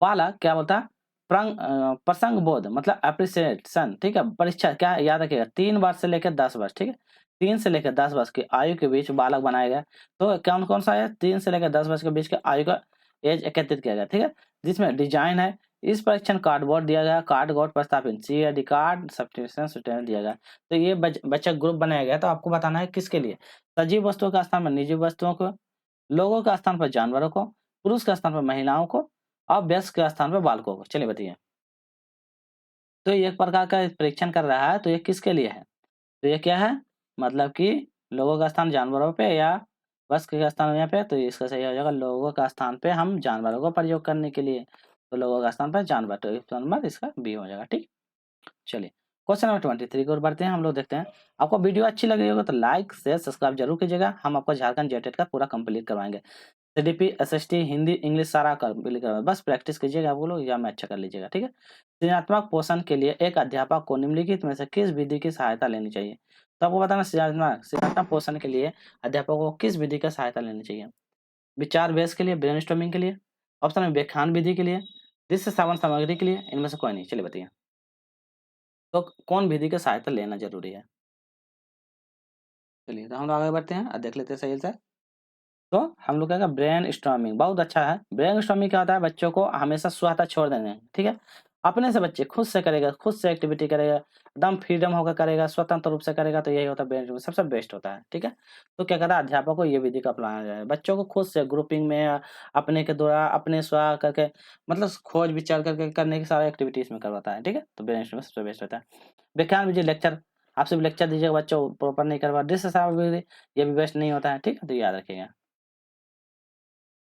वाला क्या बोलता है प्रसंग बोध मतलब अप्रिसिएशन, ठीक है, परीक्षा क्या है याद रखिएगा 3 वर्ष से लेकर 10 वर्ष, ठीक है, 3 से लेकर 10 वर्ष की आयु के बीच बालक बनाया गया, तो कौन कौन सा है 3 से लेकर 10 वर्ष के बीच के आयु का एज एकत्रित किया गया, ठीक है, जिसमें डिजाइन है, इस परीक्षण कार्डबोर्ड दिया गया, कार्डबोर्ड प्रस्थापित सीआईडी कार्ड सब्सटीट्यूशन दिया गया, तो ये बच्चा ग्रुप बनाया गया, तो आपको बताना है किसके लिए, सजीव वस्तुओं का स्थान पर निजी वस्तुओं को, लोगों का स्थान पर जानवरों को, पुरुष का स्थान पर महिलाओं को और वयस्क के स्थान पर बालकों को। चलिए बताइए, तो ये एक प्रकार का परीक्षण कर रहा है, तो ये किसके लिए है, तो ये क्या है मतलब कि लोगों का स्थान जानवरों पे या वयस्क का स्थान यहाँ पे, तो इसका सही हो जाएगा लोगों का स्थान पे हम जानवरों को प्रयोग करने के लिए, तो लोगों का स्थान पर जानवर, तो नंबर इसका बी हो जाएगा, ठीक। चलिए क्वेश्चन नंबर 23 की ओर बढ़ते हैं, हम लोग देखते हैं। आपको वीडियो अच्छी लगी होगी तो लाइक शेयर सब्सक्राइब जरूर कीजिएगा। हम आपको झारखंड जेटेट का पूरा कंप्लीट करवाएंगे। सीडीपी, एसएसटी, हिंदी, इंग्लिश सारा कंप्लीट करवाएंगे। बस प्रैक्टिस कीजिएगा, वो लोग एग्जाम में अच्छा कर लीजिएगा, ठीक है। सृजनात्मक पोषण के लिए एक अध्यापक को निम्नलिखित में से किस विधि की सहायता लेनी चाहिए? तो आपको बताना, सृजनात्मक पोषण के लिए अध्यापकों को किस विधि का सहायता लेनी चाहिए? विचार बेस के लिए, ब्रेनस्टॉर्मिंग के लिए, ऑप्शन में व्याख्यान विधि के लिए, दृश्य श्रवण सामग्री के लिए, इनमें से कोई नहीं। चलिए बताइए, तो कौन विधि का सहायता लेना जरूरी है? चलिए तो हम लोग आगे बढ़ते हैं और देख लेते हैं सही से। तो हम लोग क्या, ब्रेन स्टॉर्मिंग बहुत अच्छा है। ब्रेन स्टॉर्मिंग क्या होता है? बच्चों को हमेशा स्वतः छोड़ देने, ठीक है। अपने से बच्चे खुद से करेगा, खुद से एक्टिविटी करेगा, एकदम फ्रीडम होकर करेगा, स्वतंत्र रूप से करेगा, तो यही होता है ब्रेन स्टॉर्मिंग, सबसे बेस्ट होता है, ठीक है। तो क्या कहता है, अध्यापक को ये विधि का अपनाना चाहिए। बच्चों को खुद से ग्रुपिंग में या अपने के द्वारा अपने स्व करके, मतलब खोज विचार करके करने की सारी एक्टिविटीज में करवाता है, ठीक है। तो ब्रेन स्टॉर्मिंग सबसे बेस्ट होता है। व्याख्यान विधि, लेक्चर, आपसे भी लेक्चर दीजिएगा, बच्चों प्रॉपर नहीं करवा, डिस विधि, ये भी बेस्ट नहीं होता है, ठीक है। तो याद रखिएगा।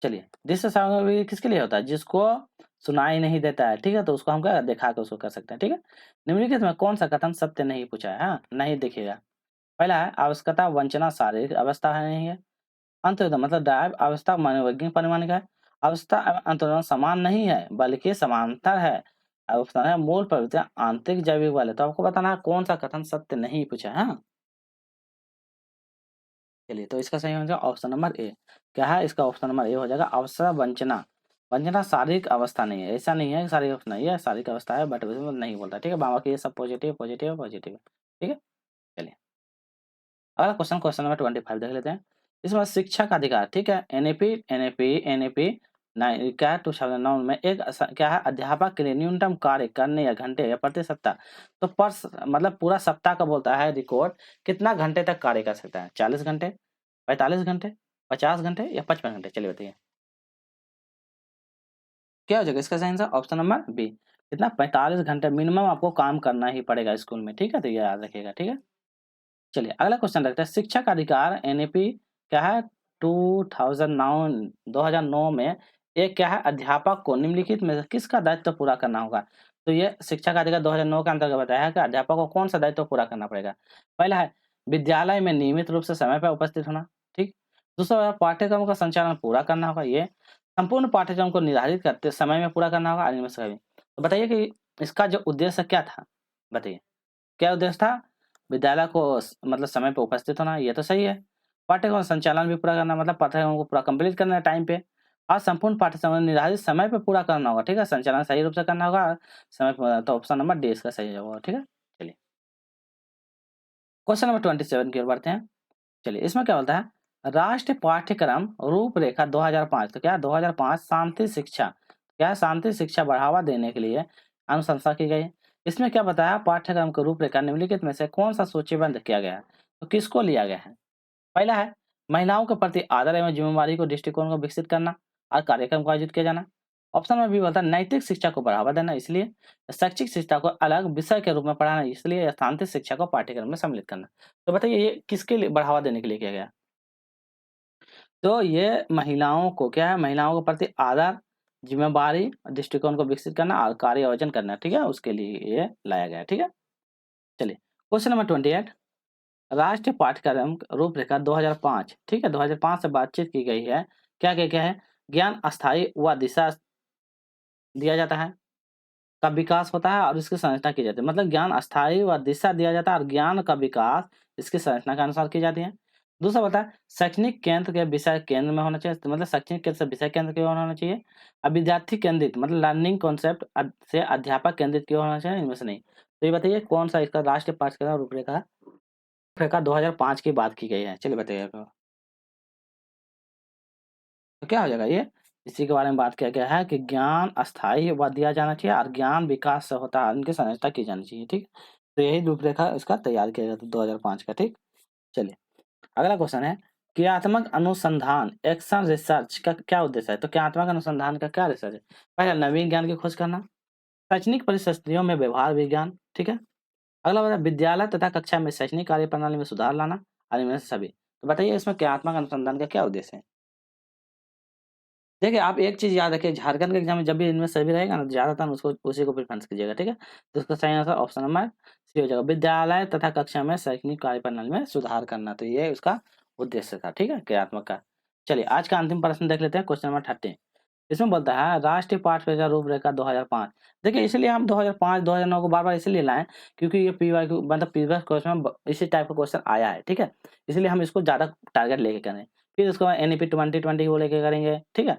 चलिए, दृश्य सामग्री किसके लिए होता है? जिसको सुनाई नहीं देता है, ठीक है, तो उसको हम क्या दिखा के उसको कर सकते हैं, ठीक है। निम्नलिखित में कौन सा कथन सत्य नहीं पूछा है? हाँ, नहीं देखिएगा। पहला है, आवश्यकता वंचना शारीरिक अवस्था है, नहीं है। अंतर्गत मतलब ड्राइव अवस्था मनोवैज्ञानिक परिमाणिक है। अवस्था अंतर्गत समान नहीं है बल्कि समांतर है। अवस्था है मूल प्रवृत्तियां आंतरिक जैविक वाले। तो आपको बताना है कौन सा कथन सत्य नहीं पूछा है। हाँ, चलिए तो इसका सही हो जाएगा ऑप्शन नंबर ए। क्या है इसका? ऑप्शन नंबर ए हो जाएगा, अवसर वंचना। वंचना शारीरिक अवस्था नहीं है, ऐसा नहीं है कि शारीरिक अवस्था नहीं है, शारीरिक अवस्था है बट उसमें नहीं बोलता, ठीक है। बाकी ये सब पॉजिटिव पॉजिटिव पॉजिटिव है, ठीक है। चलिए अगला क्वेश्चन, क्वेश्चन नंबर 25 देख लेते हैं। इसमें शिक्षा का अधिकार, ठीक है। एनएपी एनएपी एनएपी क्या 2009 में एक क्या है, अध्यापक के लिए न्यूनतम कार्य करने या घंटे या प्रति सप्ताह, तो मतलब पूरा सप्ताह का बोलता है रिकॉर्ड, कितना घंटे तक कार्य कर सकता है? 40 घंटे, 45 घंटे, 50 घंटे या 55 घंटे? चलिए बताइए क्या हो जाएगा इसका सही आंसर? Option number B. कितना? 45 घंटे मिनिमम आपको काम करना ही पड़ेगा स्कूल में, ठीक है। तो ये याद रखिएगा, ठीक है। चलिए अगला क्वेश्चन रखते हैं। शिक्षा का अधिकार एनईपी क्या है, 2009 2009 में एक क्या है, अध्यापक को निम्नलिखित में से किसका दायित्व पूरा करना होगा? तो ये शिक्षा का अधिकार 2009 के अंतर्गत बताया है कि अध्यापक को कौन सा दायित्व पूरा करना पड़ेगा। पहला है, विद्यालय में नियमित रूप से समय पर उपस्थित होना, ठीक। दूसरा है, पाठ्यक्रम का संचालन पूरा करना होगा। ये संपूर्ण पाठ्यक्रम को निर्धारित करते समय में पूरा करना होगा। इनमें से कभी तो बताइए कि इसका जो उद्देश्य क्या था? बताइए क्या उद्देश्य था? विद्यालय को मतलब समय पे उपस्थित होना, ये तो सही है। पाठ्यक्रम संचालन भी पूरा करना, मतलब पाठ्यक्रम को पूरा कंप्लीट करना है टाइम पे। और संपूर्ण पाठ्यक्रम निर्धारित समय पे पूरा करना होगा, ठीक है। संचालन सही रूप से करना होगा, समय पे, तो ऑप्शन नंबर डी इसका सही होगा, ठीक है। चलिए क्वेश्चन नंबर 27 की ओर बढ़ते हैं। चलिए इसमें क्या बोलता है, राष्ट्रीय पाठ्यक्रम रूपरेखा 2005, तो क्या 2005 शांति शिक्षा, क्या शांति शिक्षा बढ़ावा देने के लिए अनुशंसा की गई है। इसमें क्या बताया, पाठ्यक्रम की रूपरेखा निम्नलिखित में से कौन सा सूचीबद्ध किया गया है? तो किसको लिया गया है? पहला है, महिलाओं के प्रति आदर एवं जिम्मेवारी को दृष्टिकोण को विकसित करना और कार्यक्रम को आयोजित किया जाना। ऑप्शन में भी बोलता है नैतिक शिक्षा को बढ़ावा देना, इसलिए शैक्षिक शिक्षा को अलग विषय के रूप में पढ़ाना, इसलिए शांति शिक्षा को पाठ्यक्रम में सम्मिलित करना। तो बताइए ये किसके लिए बढ़ावा देने के लिए किया गया? तो ये महिलाओं को क्या है, महिलाओं के प्रति आदर, जिम्मेवारी, दृष्टिकोण को विकसित करना और कार्य आयोजन करना, ठीक है, उसके लिए ये लाया गया है, ठीक है। चलिए क्वेश्चन नंबर 28, राष्ट्रीय पाठ्यक्रम रूपरेखा 2005, ठीक है, 2005 से बातचीत की गई है। क्या क्या क्या है, ज्ञान अस्थायी व दिशा दिया जाता है, का विकास होता है और इसकी संरचना की जाती है। मतलब ज्ञान अस्थायी व दिशा दिया जाता है और ज्ञान का विकास इसकी संरचना के अनुसार की जाती है। दूसरा बता, शैक्षणिक केंद्र के विषय केंद्र में होना चाहिए, तो मतलब शैक्षणिक केंद्र से विषय केंद्र की ओर होना चाहिए। अब विद्यार्थी केंद्रित मतलब लर्निंग कॉन्सेप्ट से अध्यापक केंद्रित की ओर होना चाहिए, इनमें से नहीं। तो ये बताइए कौन सा इसका राष्ट्रीय पाठ्यक्रम रूपरेखा रूपरेखा 2005 की बात की गई है? चलिए बताइए तो क्या हो जाएगा ये? इसी के बारे में बात किया गया है कि ज्ञान अस्थायी व दिया जाना चाहिए और ज्ञान विकास से होता है, उनकी संरचना की जानी चाहिए, ठीक। तो यही रूपरेखा इसका तैयार किया गया था 2005 का, ठीक। चलिए अगला क्वेश्चन है, क्रियात्मक अनुसंधान एक्शन रिसर्च का क्या उद्देश्य है? तो क्रियात्मक अनुसंधान का क्या रिसर्च है? पहला, नवीन ज्ञान की खोज करना, शैक्षणिक परिस्थितियों में व्यवहार विज्ञान, ठीक है। अगला बता, विद्यालय तथा कक्षा में शैक्षणिक कार्य प्रणाली में सुधार लाना, और इनमें से सभी। तो बताइए इसमें क्रियात्मक अनुसंधान का क्या उद्देश्य है? देखिए, आप एक चीज़ याद रखिए, झारखंड के एग्ज़ाम में जब भी इनमें सभी रहेगा ना, तो ज़्यादातर उसको उसी को प्रेफ़रेंस कीजिएगा, ठीक है? तो उसका सही आंसर ऑप्शन नंबर सी हो जाएगा, विद्यालय तथा कक्षा में शैक्षणिक कार्यप्रणाली में सुधार करना, तो ये उसका उद्देश्य था, ठीक है, क्रियात्मक का। चलिए आज का अंतिम प्रश्न देख लेते हैं, क्वेश्चन नंबर 30। इसमें बोलता है राष्ट्रीय पाठ्यक्रम रूपरेखा 2005। देखिए इसलिए हम 2005, 2009 को बार-बार इसलिए लाएँ क्योंकि ये पीवाईक्यू मतलब प्रीवियस क्वेश्चन में इसी टाइप का क्वेश्चन आया है, ठीक है? इसलिए हम इसको ज़्यादा टारगेट लेके करें। फिर उसके बाद एनईपी 2020 को लेके करेंगे, ठीक है?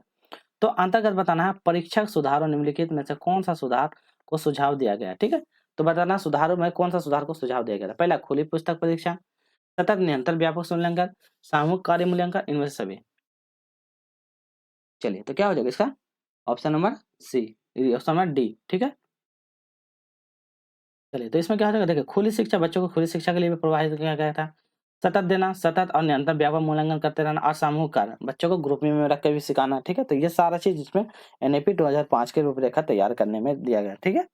तो अंतर्गत बताना है परीक्षक सुधारों निम्नलिखित में से कौन-सा सुधार को सुझाव दिया गया है, ठीक है? तो बताना सुधारों में कौन-सा सुधार को सुझाव दिया गया था। पहला खुली पुस्तक परीक्षा, सतत निरंतर व्यापक मूल्यांकन, सामूहिक कार्य मूल्यांकन, इनमें से सभी। चलिए तो क्या हो जाएगा इसका option number C, option number D, ठीक है? चलिए तो इसमें क्या हो जाएगा, देखिए खुली शिक्षा बच्चों को खुली शिक्षा के लिए भी प्रोवाइड किया गया था। सतत देना, सतत और निरंतर व्यापक मूल्यांकन करते रहना और सामूहिक कार्य, बच्चों को ग्रुप में रख के भी सिखाना, ठीक है? तो ये सारा चीज़ इसमें एनईपी 2005 की रूपरेखा तैयार करने में दिया गया, ठीक है?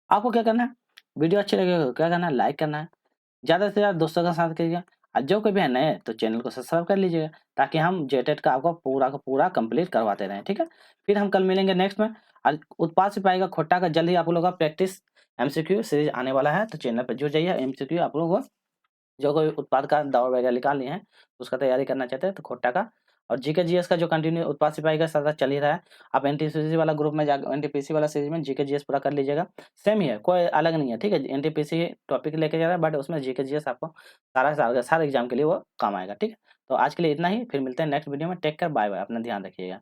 आपको क्या करना है, वीडियो अच्छी लगे तो क्या करना है, लाइक करना है। ज़्यादा से ज़्यादा दोस्तों के साथ करिए और जो कोई भी है नए तो चैनल को सब्सक्राइब कर लीजिएगा ताकि हम जेटेट का आपको पूरा का पूरा कंप्लीट करवाते रहें, ठीक है? फिर हम कल मिलेंगे नेक्स्ट में और उत्पाद सिपाही का खोटा का जल्द ही आप लोगों का प्रैक्टिस एमसीक्यू सीरीज आने वाला है, तो चैनल पे जुड़ जाइए। एमसीक्यू आप लोगों को जो कोई उत्पाद का दौड़ वगैरह निकालनी है, उसका तैयारी करना चाहते हैं तो खोटा का और जीके जीएस का जो कंटिन्यू उत्पाद सिपाही का साथ चल ही रहा है। आप एनटीपीसी वाला ग्रुप में जाकर एनटीपीसी वाला सीरीज में जीके जीएस पूरा कर लीजिएगा। सेम ही है, कोई अलग नहीं है, ठीक है? एनटीपीसी टॉपिक लेके जा रहा है बट उसमें जीके जीएस आपको सारा एग्जाम के लिए वो काम आएगा, ठीक है? तो आज के लिए इतना ही, फिर मिलते हैं नेक्स्ट वीडियो में। टेक केयर, बाय बाय, अपना ध्यान रखिएगा।